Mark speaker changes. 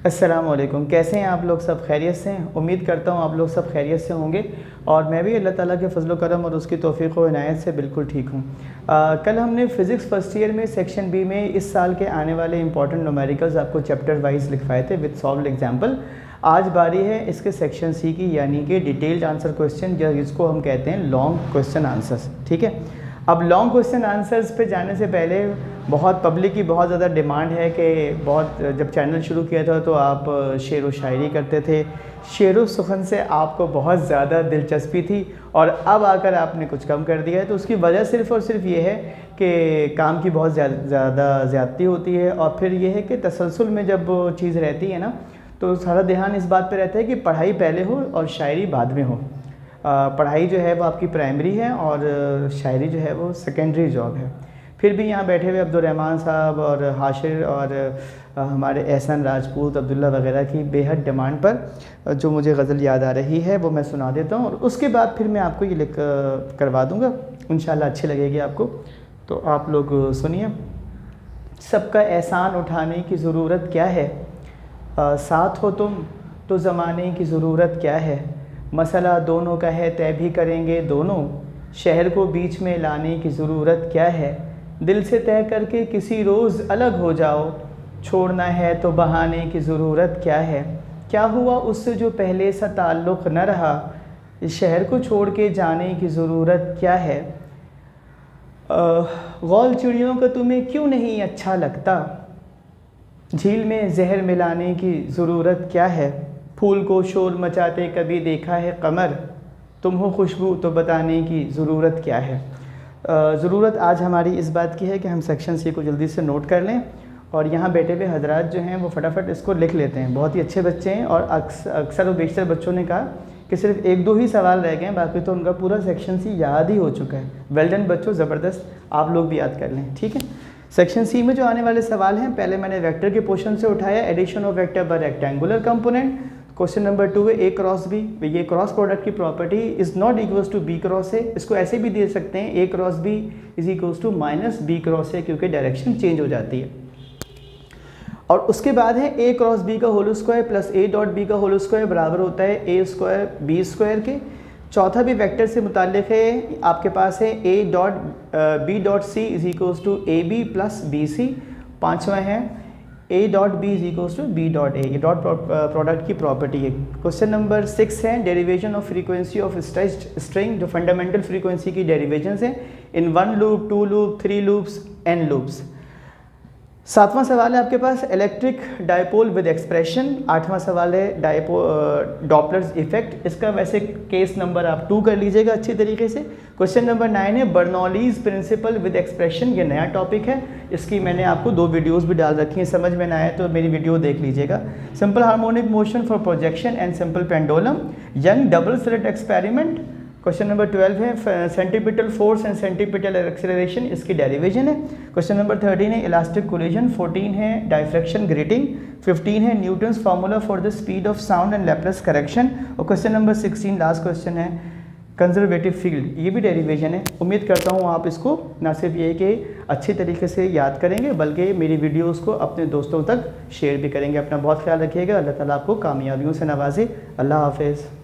Speaker 1: अस्सलामुअलैकुम। कैसे हैं आप लोग? सब खैरियत से हैं? उम्मीद करता हूँ आप लोग सब खैरियत से होंगे और मैं भी अल्लाह ताला के फजल करम और उसकी तौफ़ीक़ व इनायत से बिल्कुल ठीक हूँ। कल हमने फ़िज़िक्स फ़र्स्ट ईयर में सेक्शन बी में इस साल के आने वाले इंपॉर्टेंट न्यूमेरिकल्स आपको चैप्टर वाइज लिखवाए थे विद सॉल्व्ड एग्जाम्पल। आज बारी है इसके सेक्शन सी की, यानी कि डिटेल्ड आंसर क्वेश्चन, जिसको हम कहते हैं लॉन्ग क्वेश्चन आंसर्स। ठीक है, अब लॉन्ग क्वेश्चन आंसर्स पे जाने से पहले बहुत पब्लिक की बहुत ज़्यादा डिमांड है कि जब चैनल शुरू किया था तो आप शेर व शायरी करते थे, शेर व सुखन से आपको बहुत ज़्यादा दिलचस्पी थी और अब आकर आपने कुछ कम कर दिया है। तो उसकी वजह सिर्फ़ और सिर्फ ये है कि काम की बहुत ज़्यादा ज़्यादती होती है और फिर ये है कि तसलसल में जब चीज़ रहती है ना तो सारा ध्यान इस बात पे रहता है कि पढ़ाई पहले हो और शायरी बाद में हो। पढ़ाई जो है वो आपकी प्राइमरी है और शायरी जो है वो सेकेंडरी जॉब है। फिर भी यहाँ बैठे हुए अब्दुर्रहमान साहब और हाशिर और हमारे एहसन राजपूत, अब्दुल्ला वगैरह की बेहद डिमांड पर जो मुझे गज़ल याद आ रही है वो मैं सुना देता हूँ और उसके बाद फिर मैं आपको ये लिख करवा दूँगा, इंशाल्लाह अच्छी लगेगी आपको। तो आप लोग सुनिए। सबका एहसान उठाने की ज़रूरत क्या है, साथ हो तुम तो ज़माने की ज़रूरत क्या है, मसला दोनों का है तय भी करेंगे दोनों, शहर को बीच में लाने की ज़रूरत क्या है, दिल से तय करके किसी रोज़ अलग हो जाओ, छोड़ना है तो बहाने की ज़रूरत क्या है, क्या हुआ उससे जो पहले सा ताल्लुक़ न रहा, इस शहर को छोड़ के जाने की ज़रूरत क्या है, गौल चिड़ियों का तुम्हें क्यों नहीं अच्छा लगता, झील में जहर मिलाने की ज़रूरत क्या है, फूल को शोर मचाते कभी देखा है कमर, तुम हो खुशबू तो बताने की ज़रूरत क्या है। ज़रूरत आज हमारी इस बात की है कि हम सेक्शन सी को जल्दी से नोट कर लें और यहाँ बैठे हुए हजरात जो हैं वो फटाफट इसको लिख लेते हैं। बहुत ही अच्छे बच्चे हैं और अक्सर व बेशतर बच्चों ने कहा कि सिर्फ एक दो ही सवाल रह गए हैं, बाकी तो उनका पूरा सेक्शन सी याद ही हो चुका है। वेल डन बच्चों, ज़बरदस्त, आप लोग भी याद कर लें। ठीक है, सेक्शन सी में जो आने वाले सवाल हैं, पहले मैंने वेक्टर के पोर्शन से उठाया, addition of vector by rectangular component. Question number 2 है ए क्रॉस बी। ये क्रॉस प्रोडक्ट की property is not equals to B cross A. इसको ऐसे भी दे सकते हैं, A cross B is equals to minus B cross A, क्योंकि डायरेक्शन चेंज हो जाती है। और उसके बाद है ए क्रॉस बी का whole square plus A dot B का होल स्क्वायर बराबर होता है ए स्क्वायर बी स्क्वायर के। चौथा भी वेक्टर से मुताल्लिक़ है, आपके पास है A dot B dot C is equals to A B plus B C. पाँचवा है A dot B is equals to B dot A, ये डॉट प्रोडक्ट की प्रॉपर्टी है। क्वेश्चन नंबर 6 है derivation of frequency of stretched string, जो fundamental frequency की derivations हैं in 1 loop, 2 loop, 3 loops, n loops. सातवां सवाल है आपके पास इलेक्ट्रिक डायपोल विद एक्सप्रेशन। आठवां सवाल है डॉपलर्स इफेक्ट। इसका वैसे केस नंबर आप 2 कर लीजिएगा अच्छी तरीके से। क्वेश्चन नंबर 9 है बर्नौलीज प्रिंसिपल विद एक्सप्रेशन। ये नया टॉपिक है, इसकी मैंने आपको 2 वीडियोस भी डाल रखी हैं, समझ में ना आए तो मेरी वीडियो देख लीजिएगा। Simple harmonic motion for projection and simple pendulum, young double slit experiment. Question number 12 है centripetal force and centripetal acceleration, इसकी डेरिवेशन है। क्वेश्चन नंबर 13 है इलास्टिक कोलिजन। 14 है डाइफ्रैक्शन ग्रेटिंग। 15 है Newton's formula for the speed of sound and Laplace correction. और question number 16 last question है conservative field, ये भी डेरिवेशन है। उम्मीद करता हूँ आप इसको ना सिर्फ ये कि अच्छी तरीके से याद करेंगे बल्कि मेरी वीडियोस को अपने दोस्तों तक शेयर भी करेंगे। अपना बहुत ख्याल रखिएगा। अल्लाह ताला आपको कामयाबियों से नवाजे। अल्लाह हाफिज़।